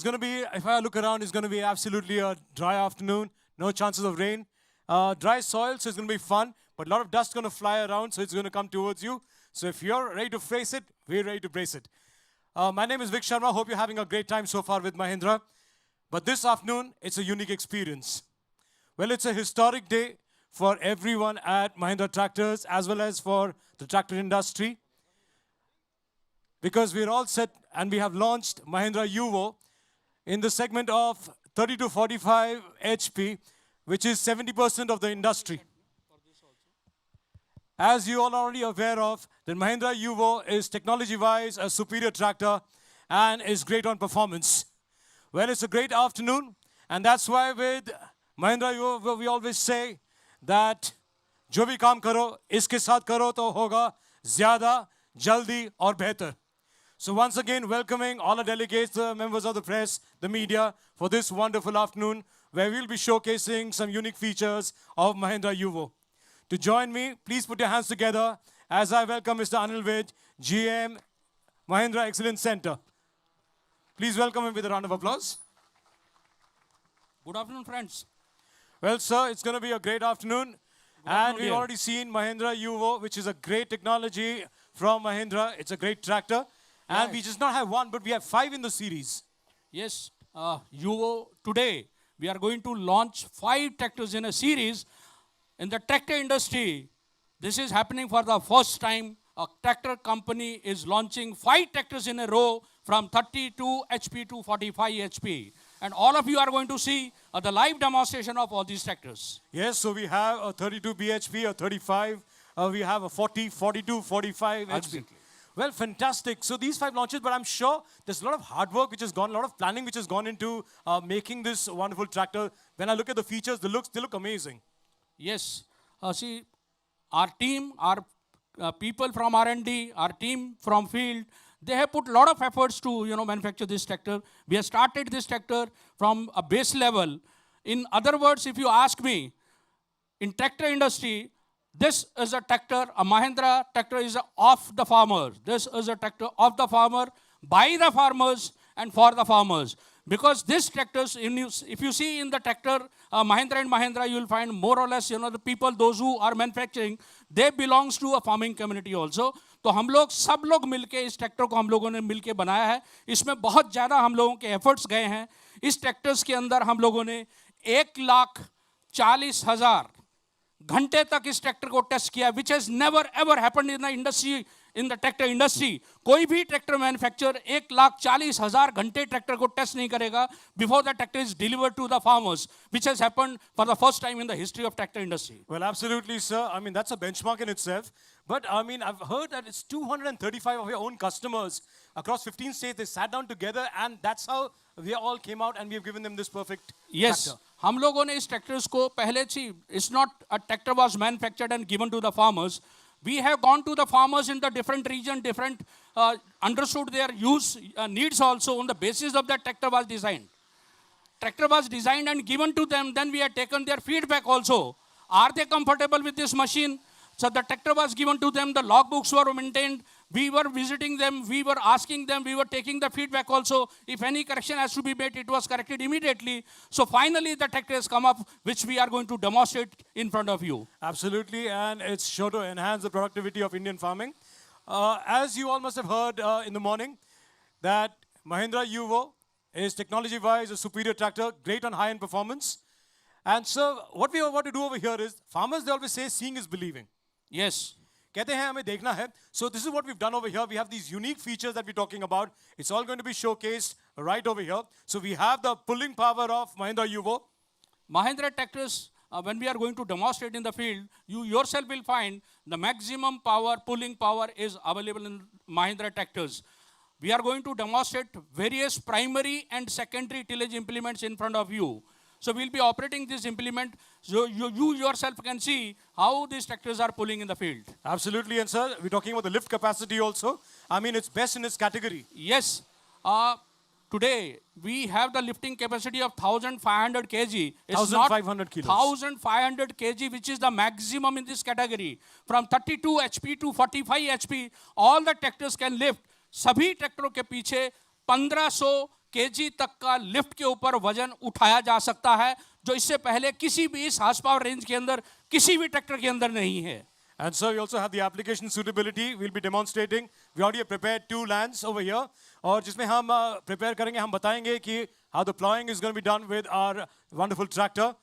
It's going to be, if I look around, it's going to be absolutely a dry afternoon. No chances of rain. Dry soil, so it's going to be fun. But a lot of dust going to fly around, so it's going to come towards you. So if you're ready to face it, we're ready to brace it. My name is Vic Sharma. Hope you're having a great time so far with Mahindra. But this afternoon, it's a unique experience. Well, it's a historic day for everyone at Mahindra Tractors as well as for the tractor industry. Because we're all set and we have launched Mahindra Yuvo in the segment of 30 to 45 HP, which is 70% of the industry. As you all are already aware of, the Mahindra Yuvo is technology-wise a superior tractor and is great on performance. Well, it's a great afternoon, and that's why with Mahindra Yuvo we always say that जो भी काम करो, इसके साथ करो तो होगा ज़्यादा, जल्दी और बेहतर. So once again, welcoming all the delegates, the members of the press, the media, for this wonderful afternoon, where we'll be showcasing some unique features of Mahindra Yuvo. To join me, please put your hands together as I welcome Mr. Anil Vij, GM, Mahindra Excellence Center. Please welcome him with a round of applause. Good afternoon, friends. Well, sir, it's going to be a great afternoon. And we've already seen Mahindra Yuvo, which is a great technology from Mahindra. It's a great tractor. And we just not have one, but we have 5 in the series. Yes, Yuvo, today we are going to launch 5 tractors in a series. In the tractor industry, this is happening for the first time. A tractor company is launching 5 tractors in a row from 32 HP to 45 HP. And all of you are going to see the live demonstration of all these tractors. Yes, so we have a 32 bhp, a 35, we have a 40, 42, 45 HP. Absolutely. Well, fantastic. So these 5 launches, but I'm sure there's a lot of hard work which has gone, a lot of planning which has gone into making this wonderful tractor. When I look at the features, they look amazing. Yes. See, our team, our people from R&D, our team from field, they have put a lot of efforts to manufacture this tractor. We have started this tractor from a base level. In other words, if you ask me, in tractor industry, this is a tractor, a Mahindra tractor is of the farmer. This is a tractor of the farmer, by the farmers and for the farmers. Because this tractors, if you see in the tractor, Mahindra and Mahindra, you will find more or less, the people, those who are manufacturing, they belongs to a farming community also. तो हम लोग सब लोग मिलके इस tractor को हम लोगों ने मिलके बनाया है. इसमें बहुत ज़्यादा हम लोगों के एफर्ट्स गए हैं. इस ट्रैक्टर्स के अंदर हम लोगों ने 1,40,000 घंटे तक इस ट्रैक्टर को टेस्ट किया, which has never ever happened in the industry, in the tractor industry. कोई भी ट्रैक्टर मैन्युफैक्चरर 1,40,000 घंटे ट्रैक्टर को टेस्ट नहीं करेगा before the tractor is delivered to the farmers, which has happened for the first time in the history of tractor industry. Well, absolutely, sir. I mean, that's a benchmark in itself. But I mean, I've heard that it's 235 of your own customers across 15 states. They sat down together, and that's how we all came out, and we have given them this perfect tractor. हम लोगों ने इस tractors को पहले से, it's not a tractor was manufactured and given to the farmers. We have gone to the farmers in the different region, understood their use needs also. On the basis of that, tractor was designed. Tractor was designed and given to them. Then we have taken their feedback also. Are they comfortable with this machine? So the tractor was given to them. The logbooks were maintained. We were visiting them. We were asking them. We were taking the feedback also. If any correction has to be made, it was corrected immediately. So finally, the tractor has come up, which we are going to demonstrate in front of you. Absolutely, and it's sure to enhance the productivity of Indian farming. As you all must have heard in the morning, that Mahindra Yuvo is technology-wise a superior tractor, great on high-end performance. And so what we want to do over here is, farmers, they always say, seeing is believing. Yes. कहते हैं हमें देखना है. So this is what we've done over here. We have these unique features that we're talking about. It's all going to be showcased right over here. So we have the pulling power of Mahindra Yuvo. Mahindra tractors, when we are going to demonstrate in the field, you yourself will find the maximum power, pulling power is available in Mahindra tractors. We are going to demonstrate various primary and secondary tillage implements in front of you. So we'll be operating this implement, so you yourself can see how these tractors are pulling in the field. Absolutely, and sir, we're talking about the lift capacity also. I mean, it's best in its category. Yes. Today, we have the lifting capacity of 1,500 kg. It's 1,500 kilos. 1,500 kg, which is the maximum in this category. From 32 HP to 45 HP, all the tractors can lift. सभी ट्रैक्टरों के पीछे 1500 KG तक का lift के ऊपर वजन उठाया जा सकता है, जो इससे पहले किसी भी इस हार्स पावर रेंज के अंदर किसी भी ट्रैक्टर के अंदर नहीं है. And so we also have the application suitability. We'll be demonstrating. We already have prepared 2 lands over here. और जिसमें हम prepare करेंगे, हम बताएंगे कि how the plowing is going to be done with our wonderful tractor.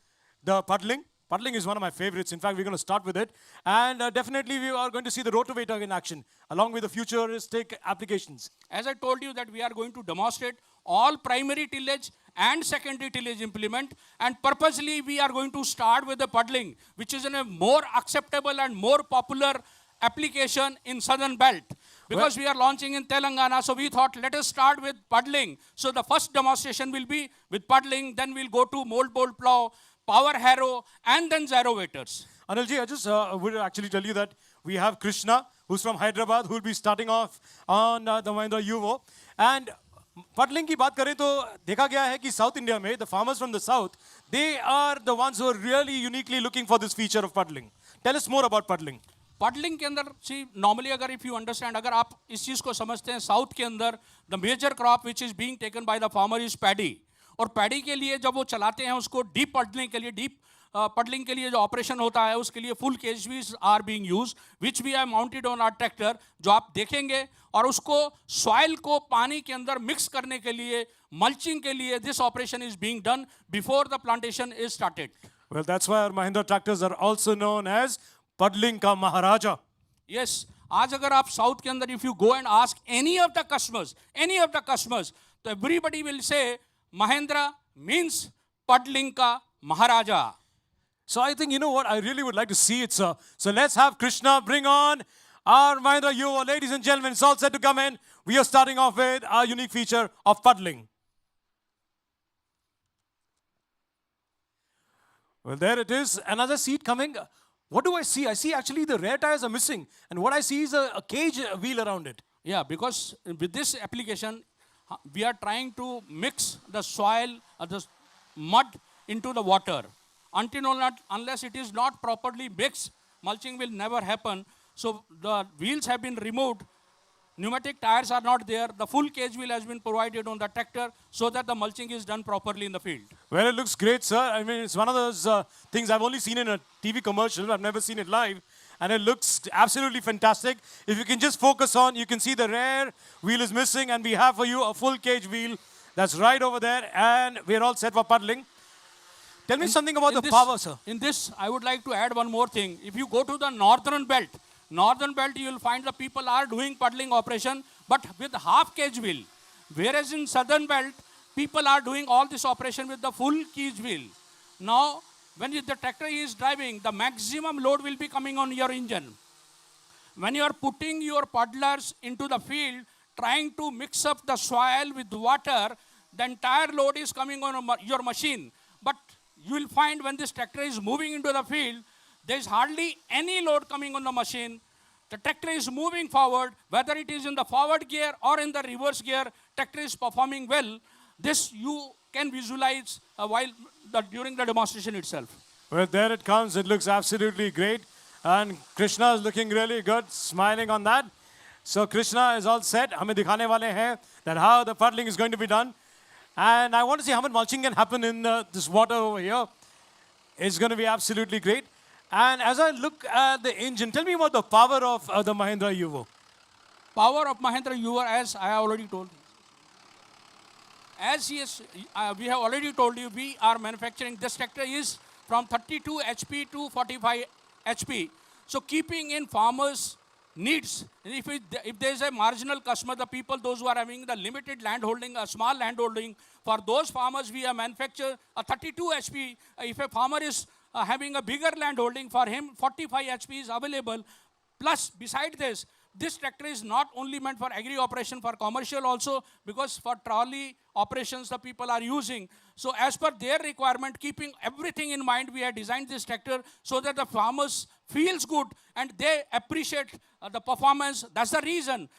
The puddling. Puddling is one of my favorites. In fact, we're going to start with it. And definitely we are going to see the rotavator in action, along with the futuristic applications. As I told you that we are going to demonstrate all primary tillage and secondary tillage implement, and purposely we are going to start with the puddling, which is a more acceptable and more popular application in southern belt. Because we are launching in Telangana, so we thought let us start with puddling. So the first demonstration will be with puddling, then we'll go to mold bolt plow, power harrow, and then Zerovators. Anilji, I just would actually tell you that we have Krishna, who's from Hyderabad, who will be starting off on the Mahindra Yuvo. And puddling की बात करें तो देखा गया है कि South India में the farmers from the south, they are the ones who are really uniquely looking for this feature of puddling. Tell us more about puddling. Puddling के अंदर सी नॉर्मली अगर इफ यू अंडरस्टैंड, अगर आप इस चीज़ को समझते हैं, साउथ के अंदर the major crop which is being taken by the farmer is paddy. और पैडी के लिए जब वो चलाते हैं उसको डीप पडलिंग के लिए, डीप पडलिंग के लिए जो ऑपरेशन होता है उसके लिए full cage wheels are being used which we have mounted on our tractor, जो आप देखेंगे. और उसको सॉइल को पानी के अंदर मिक्स करने के लिए, मल्चिंग के लिए this operation is being done before the plantation is started. Well, that's why our Mahindra tractors are also known as puddling ka Maharaja. Yes, आज अगर आप साउथ के अंदर if you go and ask any of the customers, तो everybody will say Mahindra means puddling का महाराजा. So I think, you know what, I really would like to see it, sir. So let's have Krishna bring on our Mahindra Yuvo. Ladies and gentlemen, it's all set to come in. We are starting off with our unique feature of puddling. Well, there it is. Another seat coming. What do I see? I see actually the rear tires are missing. And what I see is a cage wheel around it. Yeah, because with this application, we are trying to mix the soil, the mud into the water. Unless it is not properly mixed, mulching will never happen. So the wheels have been removed. Pneumatic tires are not there. The full cage wheel has been provided on the tractor so that the mulching is done properly in the field. Well, it looks great, sir. I mean, it's one of those things I've only seen in a TV commercial. I've never seen it live. And it looks absolutely fantastic. If you can just focus on, you can see the rear wheel is missing. And we have for you a full cage wheel that's right over there. And we're all set for puddling. Tell me something about the power, sir. In this, I would like to add one more thing. If you go to the northern belt, you will find the people are doing puddling operation, but with half cage wheel. Whereas in southern belt, people are doing all this operation with the full cage wheel. Now, when the tractor is driving, the maximum load will be coming on your engine. When you are putting your puddlers into the field, trying to mix up the soil with water, the entire load is coming on your machine. But you will find when this tractor is moving into the field, there is hardly any load coming on the machine. The tractor is moving forward, whether it is in the forward gear or in the reverse gear, tractor is performing well. This you can visualize during the demonstration itself. Well, there it comes. It looks absolutely great. And Krishna is looking really good, smiling on that. So Krishna is all set. हमें दिखाने वाले हैं that how the puddling is going to be done. And I want to see how much mulching can happen in this water over here. It's going to be absolutely great. And as I look at the engine, tell me about the power of the Mahindra Yuvo. Power of Mahindra Yuvo, as I have already told you. As we have already told you, we are manufacturing this tractor is from 32 HP to 45 HP. So keeping in farmers' needs, if there is a marginal customer, the people, those who are having the limited land holding, a small land holding, for those farmers we have manufactured a 32 HP. If a farmer is having a bigger land holding, for him 45 HP is available. Plus, beside this tractor is not only meant for agri operation, for commercial also, because for trolley operations the people are using. So as per their requirement, keeping everything in mind, we have designed this tractor so that the farmers feels good and they appreciate the performance. That's the reason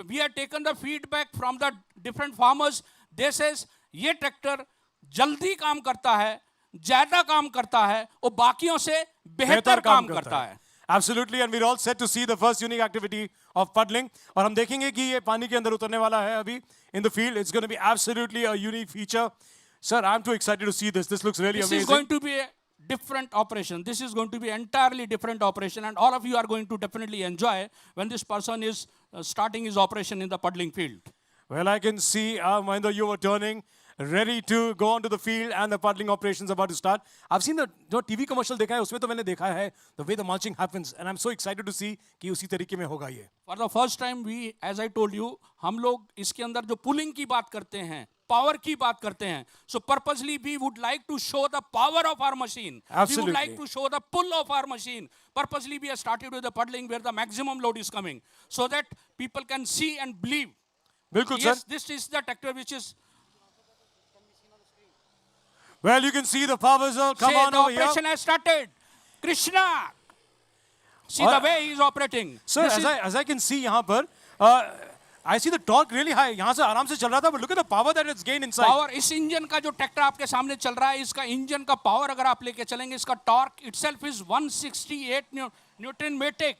we have taken the feedback from the different farmers. They says, ये tractor जल्दी काम करता है, ज्यादा काम करता है और बाकियों से बेहतर काम करता है. Absolutely, and we're all set to see the first unique activity of puddling. और हम देखेंगे कि ये पानी के अंदर उतरने वाला है अभी in the field. It's going to be absolutely a unique feature. Sir, I'm too excited to see this. This looks really This amazing. is going to be a different operation. This is going to be entirely different operation, and all of you are going to definitely enjoy when this person is starting his operation in the puddling field. Well, I can see Mahendra, you were turning, ready to go onto the field, and the puddling operations about to start. I've seen the जो TV commercial देखा है उसमें तो मैंने देखा है the way the mulching happens, and I'm so excited to see कि उसी तरीके में होगा ये. For the first time, we, as I told you, हम लोग इसके अंदर जो pulling की बात करते हैं, power की बात करते हैं. So purposely we would like to show the power of our machine. Absolutely. We would like to show the pull of our machine. Purposely we have started with the puddling where the maximum load is coming, so that people can see and believe. बिल्कुल Yes, sir. this is the tractor which is. Well, you can see the power zone. Come Say on the over here. operation has started. Krishna. See और- the way he is operating. Sir, This as I can see यहाँ पर, I see the torque really high. यहाँ से आराम से चल रहा था, but look at the power that it's gained inside. Power इस इंजन का जो ट्रैक्टर आपके सामने चल रहा है, इसका इंजन का पावर अगर आप लेके चलेंगे, इसका torque itself is 168 newton metre.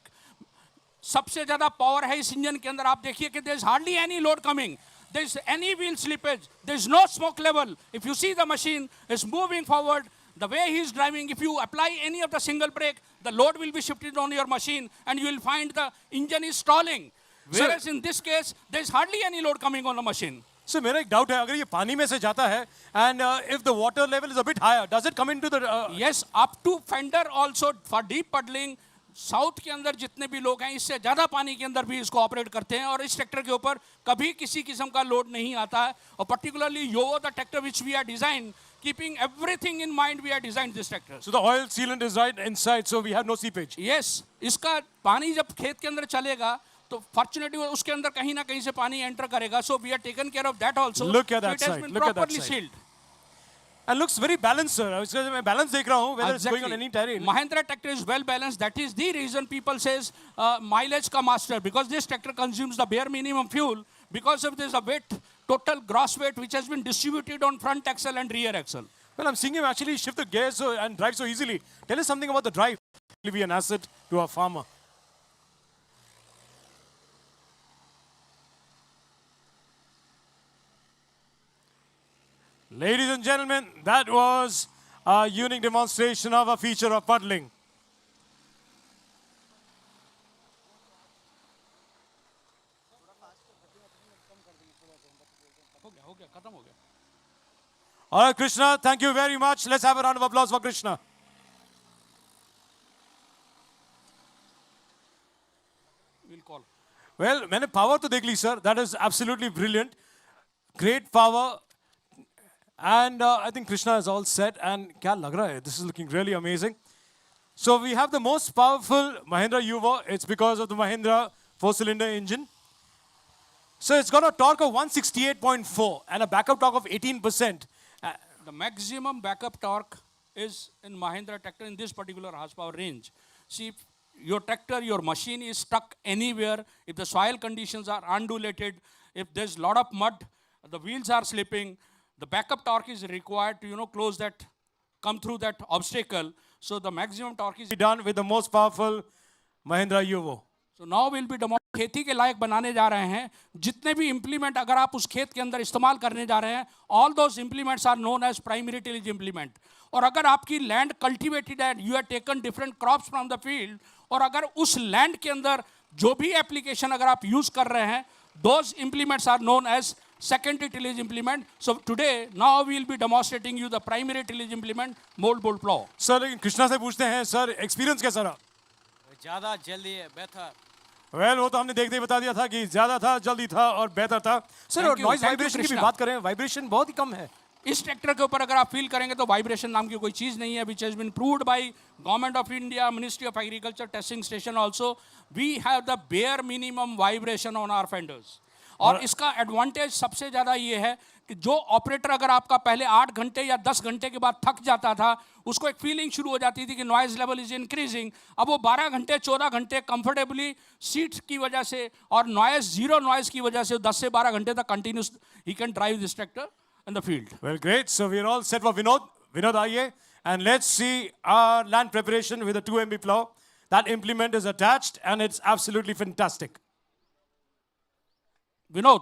सबसे ज्यादा पावर है इस इंजन के अंदर. आप देखिए कि there is hardly any load coming, there is any wheel slippage, there is no smoke level. If you see the machine is moving forward, the way he is driving, if you apply any of the single brake, the load will be shifted on your machine and you will find the engine is stalling. Whereas in this case, there is hardly any load coming on the machine. So मेरा एक doubt है, अगर ये पानी में से जाता है, and if the water level is a bit higher, does it come into the? Yes, up to fender also for deep puddling. South के अंदर जितने भी लोग हैं, इससे ज़्यादा पानी के अंदर भी इसको ऑपरेट करते हैं, और इस ट्रैक्टर के ऊपर कभी किसी किस्म का लोड नहीं आता है. और particularly Yuvo the tractor which we are design, keeping everything in mind, we are designed this tractor. So the oil sealant is right inside, so we have no seepage. Yes, इसका पानी जब खेत के अंदर चलेगा तो फॉर्चुनेटली उसके अंदर कहीं ना कहीं से पानी एंटर करेगा. So we are taken care of that also. Look at So that it has side. been Look at that properly side. sealed. And looks very balanced, sir. इसका मैं balance देख रहा हूँ, whether it's going on any terrain. Mahindra tractor is well balanced. That is the reason people says mileage ka master, because this tractor consumes the bare minimum fuel because of this weight, total gross weight which has been distributed on front axle and rear axle. Well, I'm seeing him actually shift the gears and drive so easily. Tell us something about the drive. It will be an asset to our farmer. Ladies and gentlemen, that was a unique demonstration of a feature of puddling. हो गया खत्म हो गया. All right, Krishna, thank you very much. Let's have a round of applause for Krishna. We'll call. Well, मैंने power तो देख ली, sir. That is absolutely brilliant. Great power. And I think Krishna is all set. And क्या लग रहा है? This is looking really amazing. So we have the most powerful Mahindra Yuva. It's because of the Mahindra 4-cylinder engine. So it's got a torque of 168.4 and a backup torque of 18%. The maximum backup torque is in Mahindra tractor in this particular horsepower range. See, if your tractor, your machine is stuck anywhere, if the soil conditions are undulated, if there's a lot of mud, the wheels are slipping, the backup torque is required to, close that, come through that obstacle. So the maximum torque is Done with the most powerful Mahindra Yuva. So now we'll be खेती के लायक बनाने जा रहे हैं. जितने भी implement अगर आप उस खेत के अंदर इस्तेमाल करने जा रहे हैं, all those implements are known as primary tillage implement. और अगर आपकी लैंड कल्टीवेटेड है, you have taken different crops from the field, और अगर उस लैंड के अंदर जो भी एप्लीकेशन अगर आप यूज कर रहे हैं, those implements are known as secondary tillage implement. So today, now we will be demonstrating you the primary tillage implement, mold bolt plow. Sir, लेकिन कृष्णा से पूछते हैं, सर एक्सपीरियंस कैसा रहा? ज़्यादा जल्दी है, बेहतर. Well, वो तो हमने देखते ही बता दिया था कि ज्यादा था, जल्दी था और बेहतर था. सर, और नॉइज Thank you, वाइब्रेशन की भी Krishna. बात करें, वाइब्रेशन बहुत ही कम है. इस ट्रैक्टर के ऊपर अगर आप फील करेंगे तो वाइब्रेशन नाम की कोई चीज नहीं है, which has been proved by Government of India, Ministry of Agriculture testing station also. We have the bare minimum vibration on our fenders. और इसका एडवांटेज सबसे ज्यादा ये है कि जो ऑपरेटर अगर आपका पहले 8 घंटे या 10 घंटे के बाद थक जाता था, उसको एक फीलिंग शुरू हो जाती थी कि नॉइज लेवल इज इंक्रीजिंग. अब वो 12 घंटे 14 घंटे कंफर्टेबली सीट की वजह से और नॉइज जीरो नॉइज की वजह से 10 से 12 घंटे तक continuous he can drive this tractor in the field. Well, great. So we're all set for Vinod. Vinod, आइए. And let's see our land preparation with a 2 MB plow. That implement is attached and it's absolutely fantastic. Vinod.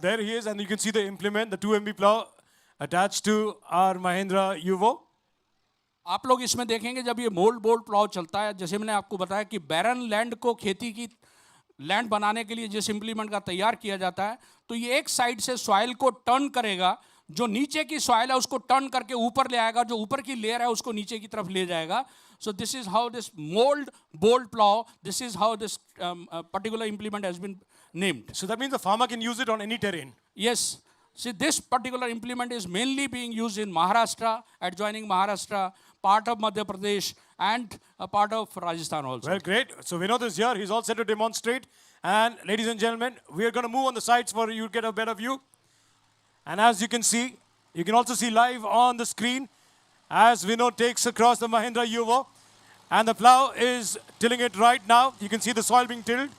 There he is, and you can see the implement, the 2 MB plow attached to our Mahindra Yuvo. आप लोग इसमें देखेंगे जब ये mould bold plough चलता है, जैसे मैंने आपको बताया कि बैरन लैंड को खेती की लैंड बनाने के लिए जिस इम्प्लीमेंट का तैयार किया जाता है, तो ये एक साइड से सॉइल को टर्न करेगा, जो नीचे की सॉइल है उसको टर्न करके ऊपर ले आएगा, जो ऊपर की लेयर है उसको नीचे की तरफ ले जाएगा. So this is how this mold bolt plow, this is how this particular implement has been named. So that means the farmer can use it on any terrain. Yes. See, this particular implement is mainly being used in Maharashtra, adjoining Maharashtra, part of Madhya Pradesh, and a part of Rajasthan also. Well, great. So Vinod is here. He's all set to demonstrate. And ladies and gentlemen, we are going to move on the sides for you to get a better view. And as you can see, you can also see live on the screen as Vinod takes across the Mahindra Yuvo. And the plow is tilling it right now. You can see the soil being tilled.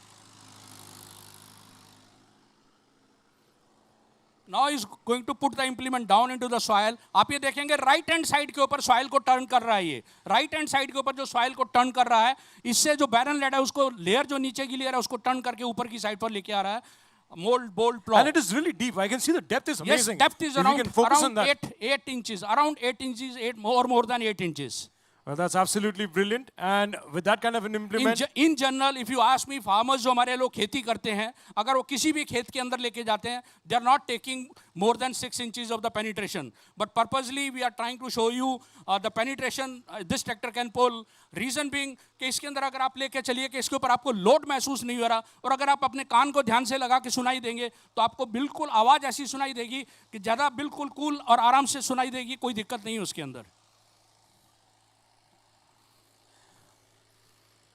Now he's going to put the implement down into the soil. आप ये देखेंगे right hand side के ऊपर soil को turn कर रहा है. ये राइट हैंड साइड के ऊपर जो सॉइल को टर्न कर रहा है, इससे जो बैरन लैंड है उसको लेयर जो नीचे की लेयर है उसको टर्न करके ऊपर की साइड पर लेके आ रहा है. Mold bolt plow. And it is really deep. I can see the depth is amazing. Yes, depth is If you can focus on that. 8 inches. Around 8 inches, more than 8 inches. Well, that's absolutely brilliant. And with that kind of an implement, In general, if you ask me, farmers जो हमारे लोग खेती करते हैं, अगर वो किसी भी खेत के अंदर लेके जाते हैं, they are not taking more than 6 inches of the penetration. But purposely, we are trying to show you the penetration this tractor can pull. Reason being कि इसके अंदर अगर आप लेके चलिए कि इसके ऊपर आपको लोड महसूस नहीं हो रहा, और अगर आप अपने कान को ध्यान से लगा के सुनाई देंगे, तो आपको बिल्कुल आवाज़ ऐसी सुनाई देगी कि ज़्यादा बिल्कुल कूल और आराम से सुनाई देगी, कोई दिक्कत नहीं है उसके अंदर.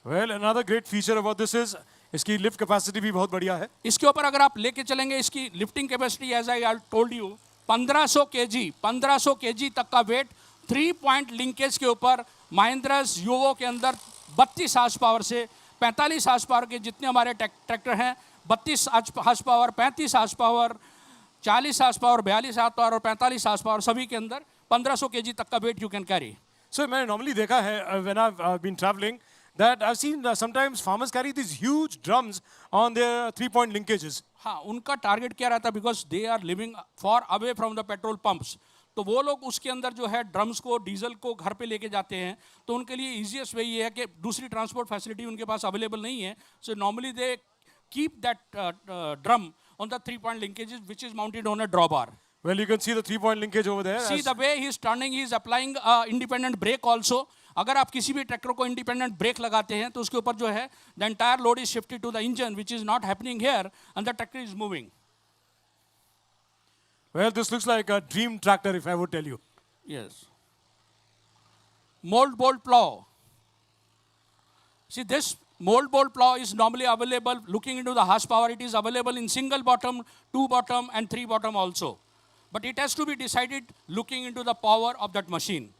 well, another great feature about this is इसकी lift capacity भी बहुत बढ़िया है. इसके ऊपर अगर आप लेके चलेंगे, इसकी lifting capacity as I told you 1500 KG तक का वेट 3 पॉइंट लिंकेज के ऊपर महिंद्रास यूवो के अंदर 32 हार्स पावर से 45 हार्स पावर के जितने हमारे ट्रैक्टर हैं, 32 horse power, 35 horse power, 40 horse power, 42 horse power और 45 हार्स पावर, सभी के अंदर 1500 केजी तक का weight you can carry. So मैंने normally देखा है when I've been traveling that I've seen sometimes farmers carry these huge drums on their 3-point linkages. हाँ, उनका टारगेट क्या रहता है, because they are living far away from the petrol pumps, तो वो लोग उसके अंदर जो है ड्रम्स को, डीजल को घर पे लेके जाते हैं, तो उनके लिए ईजिएस्ट वे ये है कि दूसरी ट्रांसपोर्ट फैसिलिटी उनके पास अवेलेबल नहीं है. So normally they keep that drum on the 3-point linkages which is mounted on a drawbar. Well, you can see the 3-point linkage over there. See the way he is turning, he is applying independent brake also. अगर आप किसी भी tractor को independent break लगाते हैं तो उसके ऊपर जो है the entire load is shifted to the engine which is not happening here and the tractor is moving. Well, this looks like a dream tractor if I would tell you. Yes. Mold bolt plow. See, this mold bolt plow is normally available, looking into the horsepower, it is available in single bottom, 2 bottom and 3 bottom also. But it has to be decided looking into the power of that machine.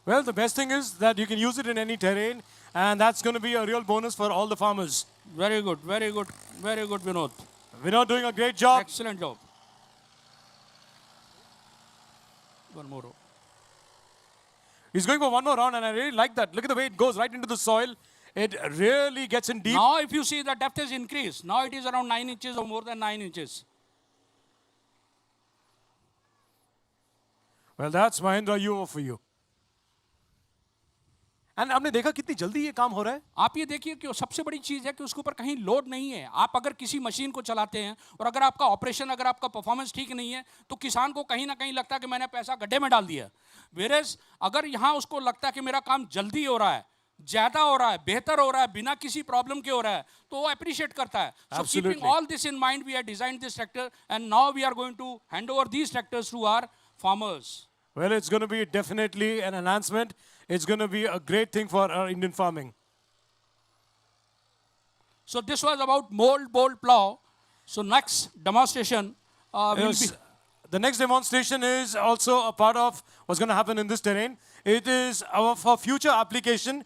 Well, the best thing is that you can use it in any terrain, and that's going to be a real bonus for all the farmers. Very good, very good, very good, Vinod. Vinod doing a great job. Excellent job. One more. He's going for one more round, and I really like that. Look at the way it goes right into the soil. It really gets in deep. Now, if you see, the depth has increased. Now it is around 9 inches or more than 9 inches. Well, that's Mahindra Yuvo for you. And आपने देखा कितनी जल्दी ये काम हो रहा है. आप ये देखिए कि सबसे बड़ी चीज़ है कि उसके ऊपर कहीं लोड नहीं है. आप अगर किसी मशीन को चलाते हैं और अगर आपका ऑपरेशन, अगर आपका परफॉर्मेंस ठीक नहीं है, तो किसान को कहीं ना कहीं लगता है कि मैंने पैसा गड्ढे में डाल दिया. वेरेज अगर यहाँ उसको लगता है कि मेरा काम जल्दी हो रहा है, ज़्यादा हो रहा है, बेहतर हो रहा है, बिना किसी प्रॉब्लम के हो रहा है, तो वो अप्रिशिएट करता है. So keeping all this in mind we have designed this tractor and now we are going to hand over these tractors to our farmers. Well, it's going to be definitely an enhancement. It's going to be a great thing for our Indian farming. So this was about mold bolt plow. So next demonstration will be. The next demonstration is also a part of what's going to happen in this terrain. It is for future application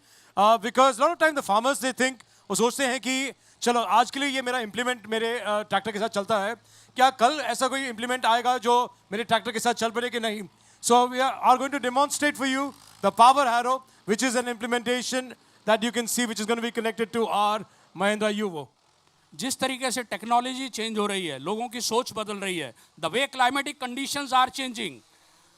because a lot of time the farmers they think वो सोचते हैं कि चलो आज के लिए ये मेरा इम्प्लीमेंट मेरे ट्रैक्टर के साथ चलता है, क्या कल ऐसा कोई इम्प्लीमेंट आएगा जो मेरे ट्रैक्टर के साथ चल पड़े कि नहीं. So we are going to demonstrate for you the Power Harrow, which is an implementation that you can see, which is going to be connected to our Mahindra Yuvo. जिस तरीके से टेक्नोलॉजी चेंज हो रही है, लोगों की सोच बदल रही है, the way climatic conditions are changing,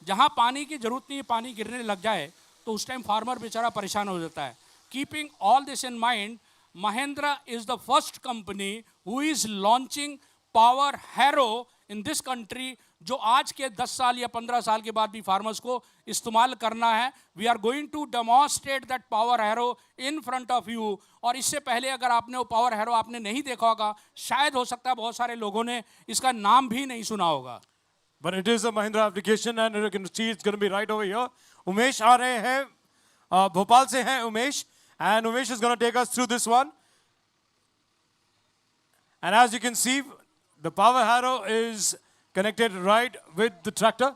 जहां पानी की जरूरत नहीं है, पानी गिरने लग जाए तो उस टाइम फार्मर बेचारा परेशान हो जाता है. Keeping all this in mind, Mahindra is the first company who is launching power harrow in this country, जो आज के 10 साल या 15 साल के बाद भी फार्मर्स को इस्तेमाल करना है. We are going to demonstrate that power harrow in front of you. और इससे पहले अगर आपने वो पावर हैरो आपने नहीं देखा होगा, शायद हो सकता है बहुत सारे लोगों ने इसका नाम भी नहीं सुना होगा. But it is a Mahindra application and you can see it's going to be right over here. Umesh आ रहे हैं, भोपाल से हैं Umesh, and Umesh is going to take us through this one. And as you can see, the Power Harrow is connected right with the tractor.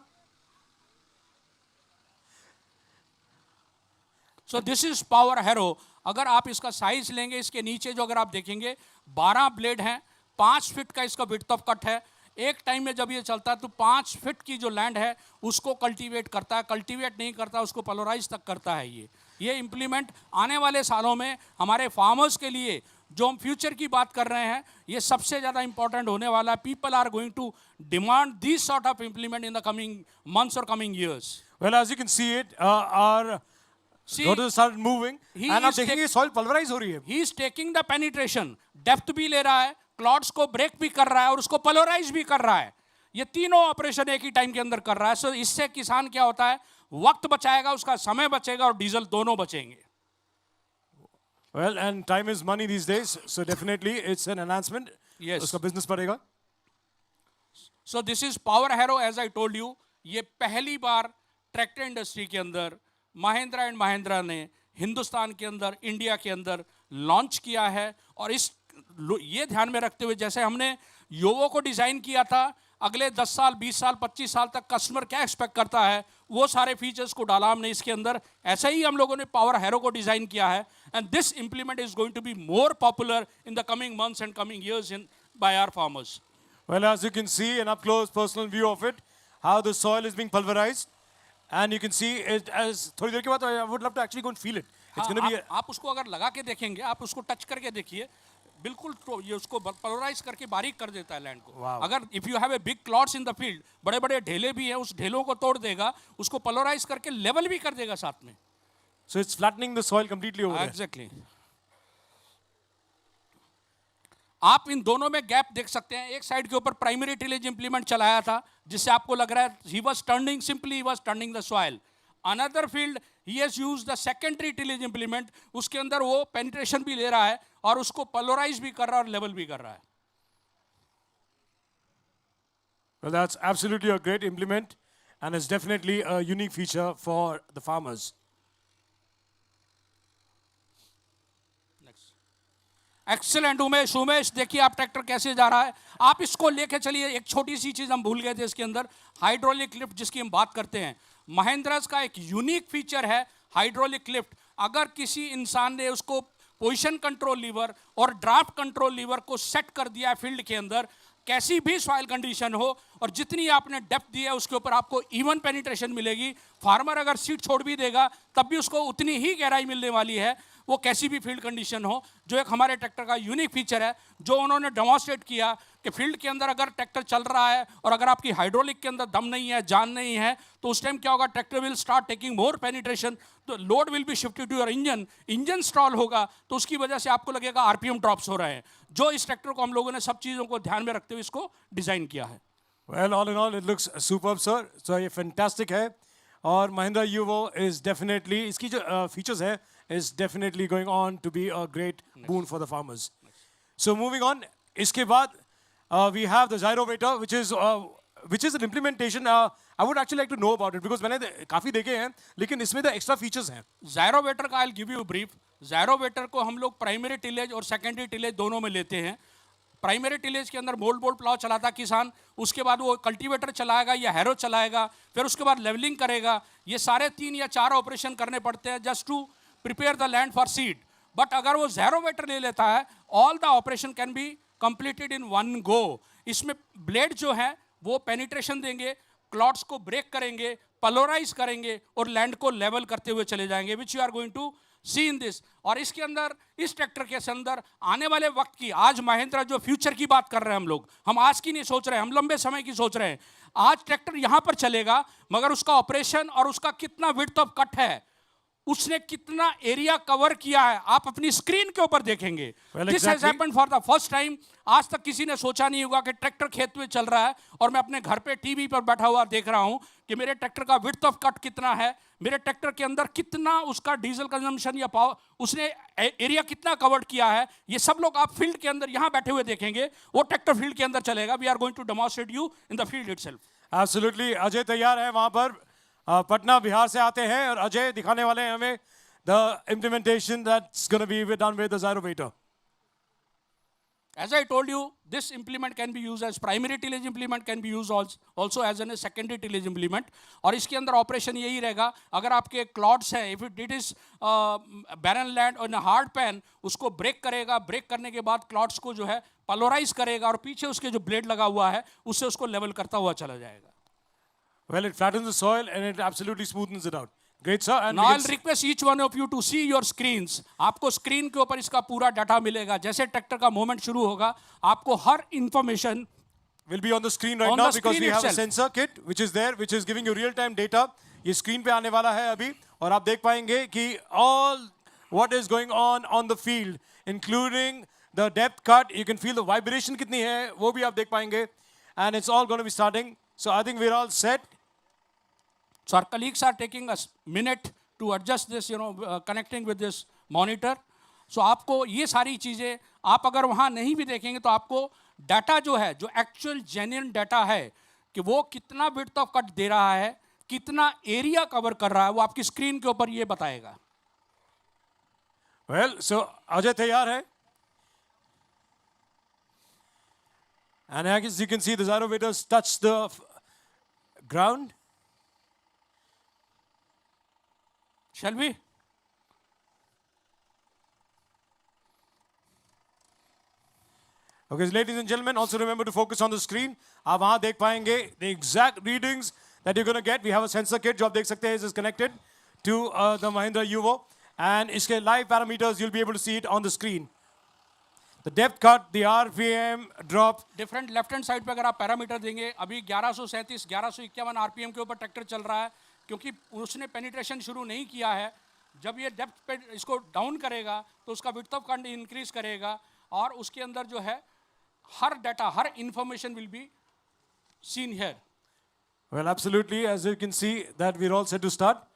So this is power harrow. अगर आप इसका size लेंगे, इसके नीचे जो अगर आप देखेंगे 12 ब्लेड हैं, 5 फीट का इसका विड्थ ऑफ कट है. एक टाइम में जब ये चलता है तो 5 फीट की जो लैंड है उसको कल्टीवेट करता है, कल्टीवेट नहीं करता उसको पलोराइज तक करता है. ये इम्प्लीमेंट आने वाले सालों में हमारे फार्मर्स के लिए, जो हम फ्यूचर की बात कर रहे हैं, ये सबसे ज़्यादा इंपॉर्टेंट होने वाला है. People are going to demand this sort of implement in the coming months और coming years. Well, as you can see it, our rotors started moving, and आप देखेंगे soil pulverize हो रही है. He is taking the penetration, depth भी ले रहा है, क्लॉड्स को ब्रेक भी कर रहा है और उसको पलोराइज भी कर रहा है. ये तीनों ऑपरेशन एक ही टाइम के अंदर कर रहा है. सो इससे किसान क्या होता है, वक्त बचाएगा, उसका समय बचेगा और डीजल दोनों बचेंगे. Well, and time is money these days, so definitely it's an enhancement. Yes. उसका business बढ़ेगा. So this is power harrow. As I told you, ये पहली बार ट्रैक्टर इंडस्ट्री के अंदर महिंद्रा एंड महिंद्रा ने हिंदुस्तान के अंदर, इंडिया के अंदर लॉन्च किया है. और ये ध्यान में रखते हुए, जैसे हमने योवो को डिज़ाइन किया था, अगले 10 साल 20 साल 25 साल तक कस्टमर क्या एक्सपेक्ट करता है, वो सारे फीचर्स को डाला हमने इसके अंदर. ऐसा ही हम लोगों ने पावर हैरो को डिज़ाइन किया है. And this implement is going to be more popular in the coming months and coming years in by our farmers. Well, as you can see, an up-close personal view of it, how the soil is being pulverized, and you can see it as. थोड़ी देर के बाद, I would love to actually go and feel it. It's going to be. आप उसको अगर लगा के देखेंगे, आप उसको टच करके देखिए, बिल्कुल तो ये उसको पलोराइज करके बारीक कर देता है लैंड को. Wow. अगर if you have a big clots in the field, बड़े बड़े ढेले भी हैं, उस ढेलों को तोड़ देगा, उसको पलोराइज करके लेवल भी कर देगा साथ में. So it's flattening the soil completely over there. Exactly. आप इन दोनों में गैप देख सकते हैं. एक साइड के ऊपर प्राइमरी टिलेज इंप्लीमेंट चलाया था, जिससे आपको लग रहा है he was turning the soil. Another field he has used the secondary tillage implement, उसके अंदर वो पेनिट्रेशन भी ले रहा है और उसको पलोराइज भी कर रहा है और लेवल भी कर रहा है. Well, that's absolutely a great implement, and it's definitely a unique feature for the farmers. Excellent Umesh, देखिए आप ट्रैक्टर कैसे जा रहा है. आप इसको लेके चलिए. एक छोटी सी चीज हम भूल गए थे इसके अंदर, हाइड्रोलिक लिफ्ट जिसकी हम बात करते हैं. महिंद्रास का एक यूनिक फीचर है हाइड्रोलिक लिफ्ट. अगर किसी इंसान ने उसको पोजीशन कंट्रोल लीवर और ड्राफ्ट कंट्रोल लीवर को सेट कर दिया फील्ड के अंदर, कैसी भी सॉइल कंडीशन हो और जितनी आपने डेप्थ दी है उसके ऊपर आपको इवन पेनिट्रेशन मिलेगी. फार्मर अगर सीट छोड़ भी देगा तब भी उसको उतनी ही गहराई मिलने वाली है, वो कैसी भी फील्ड कंडीशन हो. जो एक हमारे ट्रैक्टर का यूनिक फीचर है, जो उन्होंने डेमोन्स्ट्रेट किया कि फील्ड के अंदर अगर ट्रैक्टर चल रहा है और अगर आपकी हाइड्रोलिक के अंदर दम नहीं है, जान नहीं है, तो उस टाइम क्या होगा, tractor will start taking more penetration, तो load will be shifted to your engine stall होगा, तो उसकी वजह से आपको लगेगा आरपीएम ड्रॉप्स हो रहे हैं. जो इस ट्रैक्टर को हम लोगों ने सब चीज़ों को ध्यान में रखते हुए इसको डिज़ाइन किया है. Well, all in all, it looks superb, sir. So ये fantastic है. और Mahindra Yuvo is definitely, इसकी जो features है, is definitely going on to be a great boon for the farmers. So moving on, इसके बाद we have the Gyrovator, which is an implementation. I would actually like to know about it because मैंने काफी देखे हैं, लेकिन इसमें the extra features हैं. ज़ायरोवेटर का I'll give you a brief. ज़ायरोवेटर को हम लोग प्राइमरी टिलेज और सेकेंडरी टिलेज दोनों में लेते हैं. प्राइमरी टिलेज के अंदर बोल्ड प्लाव चलाता किसान, उसके बाद वो कल्टीवेटर चलाएगा या हैरो चलाएगा, फिर उसके बाद लेवलिंग करेगा. ये सारे 3 या 4 ऑपरेशन करने पड़ते हैं just to prepare the land for seed. But अगर वो ज़ायरोवेटर ले लेता है, all the operation can be completed in one go. इसमें ब्लेड जो है वो पेनिट्रेशन देंगे, क्लॉट्स को ब्रेक करेंगे, पलोराइज करेंगे और लैंड को लेवल करते हुए चले जाएंगे, which you are going to see in this. और इसके अंदर, इस ट्रैक्टर के अंदर आने वाले वक्त की, आज महिंद्रा जो फ्यूचर की बात कर रहे हैं हम आज की नहीं सोच रहे हैं, हम लंबे समय की सोच रहे हैं। आज ट्रैक्टर यहां पर चलेगा, मगर उसका ऑपरेशन और उसका कितना विड्थ ऑफ कट है, उसने कितना एरिया कवर किया है, आप अपनी स्क्रीन के ऊपर देखेंगे। This has happened for the first time. आज तक किसी ने सोचा नहीं होगा कि ट्रैक्टर खेत में चल रहा है और मैं अपने घर पे टीवी पर बैठा हुआ देख रहा हूं कि मेरे ट्रैक्टर का विड्थ ऑफ कट कितना है, मेरे ट्रैक्टर के अंदर कितना उसका डीजल कंजम्पशन या पावर, उसने एरिया कितना कवर किया है। ये सब लोग आप फील्ड के अंदर यहां बैठे हुए देखेंगे, वो ट्रैक्टर फील्ड के अंदर चलेगा। We are going to demonstrate you in the field itself. Absolutely. Ajay तैयार है वहां पर, पटना बिहार से आते हैं और अजय दिखाने वाले हैं हमें the implementation that's going to be done with the Zyrovator. As I told you, this implement can be used as primary tillage implement, can be used also as a secondary tillage implement. और इसके अंदर operation यही रहेगा, अगर आपके क्लॉड्स हैं, if it is barren land on a hard pan, उसको break करेगा, ब्रेक करने के बाद क्लॉड्स को जो है पलोराइज करेगा और पीछे उसके जो ब्लेड लगा हुआ है उससे उसको लेवल करता हुआ चला जाएगा। Well, it flattens the soil and it absolutely smoothens it out. Great, sir. And Now I'll request each one of you to see your screens. आपको स्क्रीन के ऊपर इसका पूरा डाटा मिलेगा। जैसे ट्रैक्टर का मूवमेंट शुरू होगा, आपको हर information will be on the screen right now because we have a sensor kit which is there, which is giving you real time data. ये स्क्रीन पे आने वाला है अभी और आप देख पाएंगे कि all what is going on the field, including the depth cut, you can feel the vibration कितनी है वो भी आप देख पाएंगे, and it's all going to be starting. So I think we're all set. So our colleagues are taking a minute to adjust this, connecting with this monitor. So आपको ये सारी चीज़ें, आप अगर वहाँ नहीं भी देखेंगे तो आपको डाटा जो है, जो एक्चुअल जेन्युइन डाटा है कि वो कितना विड्थ ऑफ कट दे रहा है, कितना एरिया कवर कर रहा है, वो आपकी स्क्रीन के ऊपर ये बताएगा। Well, so अजय तैयार है, and as you can see the Zyrovators touch the ground. Shall we? Okay, ladies and gentlemen, also remember to focus on the screen. आप वहाँ देख पाएंगे the exact readings that you're going to get. We have a sensor kit जो आप देख सकते हैं, is connected to the Mahindra Yuvo, and इसके live parameters you'll be able to see it on the screen. The depth cut, the RPM drop. Different left hand side पे अगर आप parameter देंगे, अभी 1137 1151 आरपीएम के ऊपर ट्रैक्टर चल रहा है, क्योंकि उसने पेनिट्रेशन शुरू नहीं किया है। जब ये डेप्थ पे इसको डाउन करेगा तो उसका विड्थ ऑफ कट इंक्रीज करेगा और उसके अंदर जो है हर डाटा, हर information will be seen here. Well, absolutely, as you can see that we're all set to start.